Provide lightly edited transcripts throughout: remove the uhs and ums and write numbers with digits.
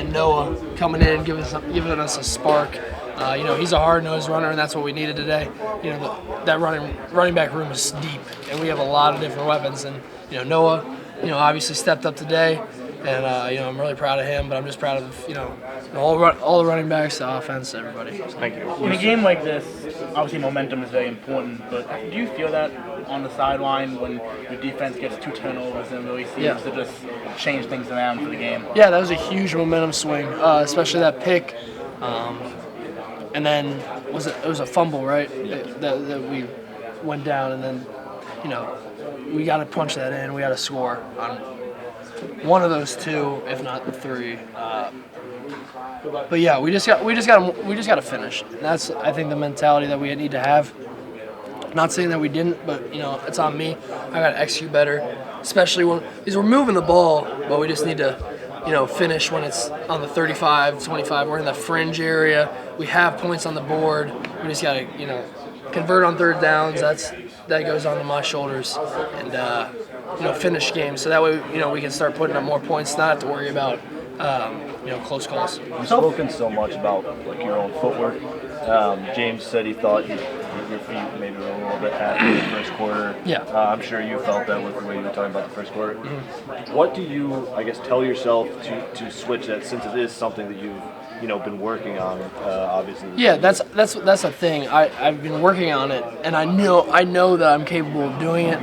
and Noah coming in, giving us a spark. He's a hard-nosed runner, and that's what we needed today. That running back room is deep, and we have a lot of different weapons. And Noah, obviously stepped up today, and I'm really proud of him. But I'm just proud of all the running backs, the offense, everybody. Thank you. In a game like this, obviously momentum is very important. But do you feel that on the sideline when your defense gets 2 turnovers and really seems to just change things around for the game? Yeah, that was a huge momentum swing, especially that pick. And then it was a fumble, right? That we went down, and then we got to punch that in. We got to score on one of those 2, if not the 3. But yeah, we just got to finish. And that's, I think, the mentality that we need to have. Not saying that we didn't, but it's on me. I got to execute better, especially because we're moving the ball, but we just need to finish when it's on the 35, 25. We're in the fringe area. We have points on the board. We just got to, convert on third downs. That goes onto my shoulders, and finish games. So that way, we can start putting up more points. Not have to worry about, close calls. You've spoken so much about your own footwork. James said he thought your feet maybe were a little bit happy in the first quarter. Yeah. I'm sure you felt that with the way you were talking about the first quarter. Mm-hmm. What do you, tell yourself to switch that, since it is something that you've been working on, obviously? Yeah, that's the thing. I've been working on it, and I know that I'm capable of doing it.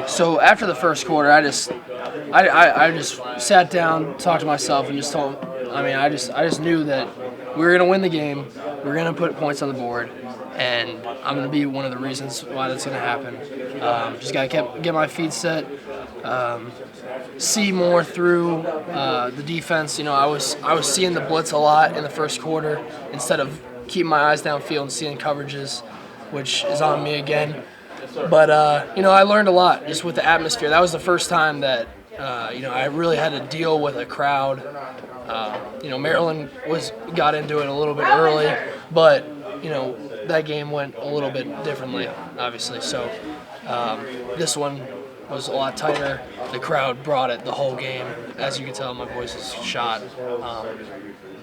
So after the first quarter, I just sat down, talked to myself, and just told. I just knew that we were gonna win the game. We were gonna put points on the board, and I'm gonna be one of the reasons why that's gonna happen. Just gotta get my feet set. See more through the defense. I was seeing the blitz a lot in the first quarter instead of keeping my eyes downfield and seeing coverages, which is on me again. But I learned a lot just with the atmosphere. That was the first time that I really had to deal with a crowd. Maryland got into it a little bit early, but that game went a little bit differently, obviously. So this one was a lot tighter. The crowd brought it the whole game. As you can tell, my voice is shot.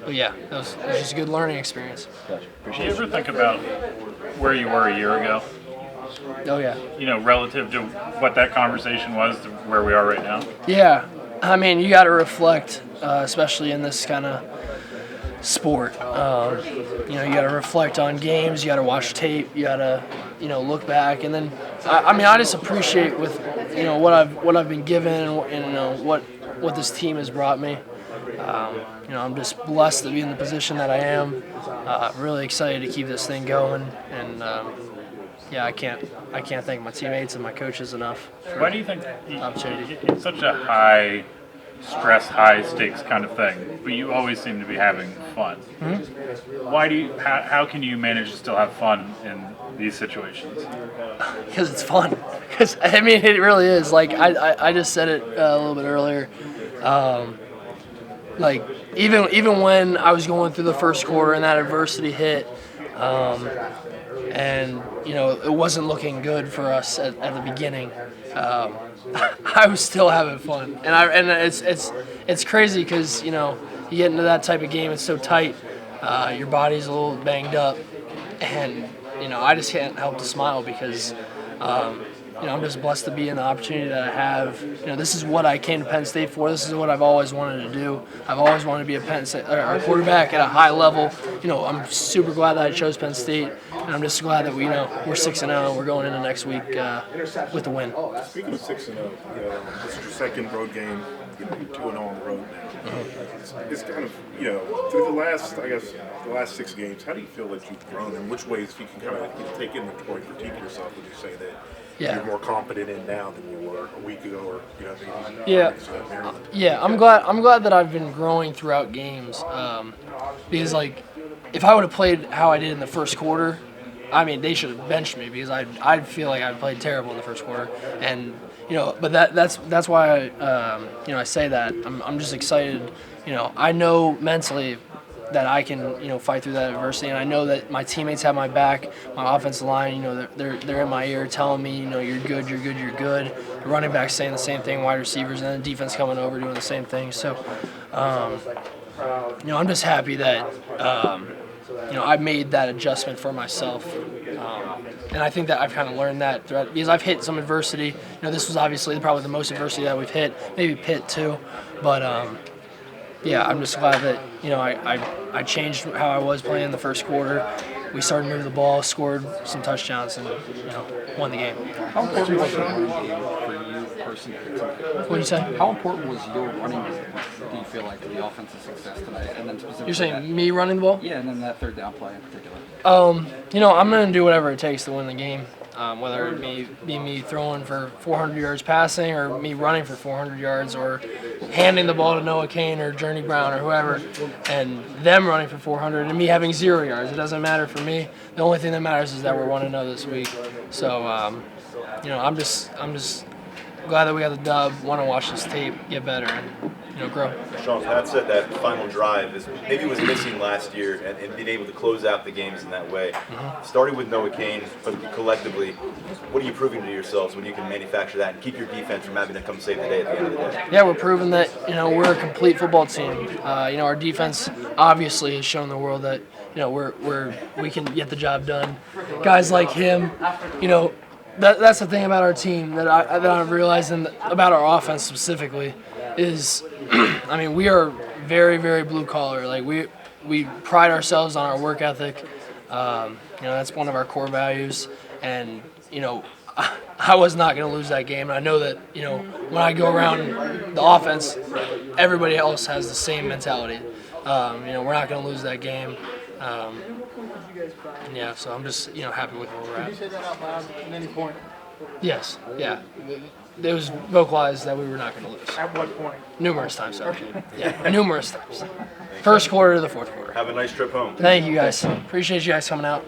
But yeah, it was just a good learning experience. Did you ever think about where you were a year ago? Oh yeah. Relative to what that conversation was to where we are right now? Yeah. You got to reflect, especially in this kind of sport. You got to reflect on games. You got to watch tape. You got to, look back, and then I just appreciate with what I've been given and what this team has brought me. I'm just blessed to be in the position that I am. Really excited to keep this thing going, and I can't thank my teammates and my coaches enough. Why do you think it's such a high stress, high stakes kind of thing, but you always seem to be having fun? Mm-hmm. How can you manage to still have fun in these situations? Because it's fun. Because it really is. I just said it a little bit earlier. Even when I was going through the first quarter and that adversity hit, and it wasn't looking good for us at the beginning, I was still having fun, and it's crazy because you get into that type of game, it's so tight, your body's a little banged up, and I just can't help to smile because I'm just blessed to be in the opportunity that I have. This is what I came to Penn State for. This is what I've always wanted to do. I've always wanted to be a Penn State or a quarterback at a high level. I'm super glad that I chose Penn State, and I'm just glad that we're 6-0 and we're going into next week with the win. Speaking of 6-0, this is your second road game. You're 2-0 on the road now. It's kind of through the last 6 games. How do you feel that you've grown, and which ways, if you can kind of take inventory, critique yourself, would you say that you're more confident in now than you were a week ago, or I'm glad that I've been growing throughout games, because if I would have played how I did in the first quarter, they should have benched me because I feel like I played terrible in the first quarter, and but that's why I say that I'm just excited. I know mentally that I can, fight through that adversity, and I know that my teammates have my back. My offensive line, they're in my ear telling me, you're good, you're good, you're good. The running backs saying the same thing, wide receivers, and then the defense coming over doing the same thing. So, I'm just happy that I made that adjustment for myself, and I think that I've kind of learned that throughout because I've hit some adversity. This was obviously probably the most adversity that we've hit, maybe Pitt too, but yeah, I'm just glad that I changed how I was playing the first quarter. We started moving the ball, scored some touchdowns, and won the game. How important was the running game for you personally? What do you say? How important was your running game, do you feel like, to the offensive success tonight? And then specifically You're saying me running the ball? Yeah, and then that third down play in particular. I'm going to do whatever it takes to win the game, whether it be me throwing for 400 yards passing or me running for 400 yards or handing the ball to Noah Kane or Journey Brown or whoever and them running for 400 and me having 0 yards. It doesn't matter for me. The only thing that matters is that we're 1-0 this week. So, I'm just glad that we got the dub, want to watch this tape, get better, and grow. Sean, Pat said that final drive maybe was missing last year and being able to close out the games in that way. Starting with Noah Kane, but collectively, what are you proving to yourselves when you can manufacture that and keep your defense from having to come save the day at the end of the day? Yeah, we're proving that we're a complete football team. Our defense obviously has shown the world that we can get the job done. Guys like him, that's the thing about our team that I'm realizing about our offense specifically is, we are very, very blue collar. Like we pride ourselves on our work ethic. That's one of our core values. And I was not going to lose that game. And I know that when I go around the offense, everybody else has the same mentality. We're not going to lose that game. So I'm just happy with where we're at. Did you say that out loud at any point? Yes. Yeah. It was vocalized that we were not going to lose. At what point? Numerous times. Yeah, numerous times. First quarter to the fourth quarter. Have a nice trip home. Thank you guys. Appreciate you guys coming out.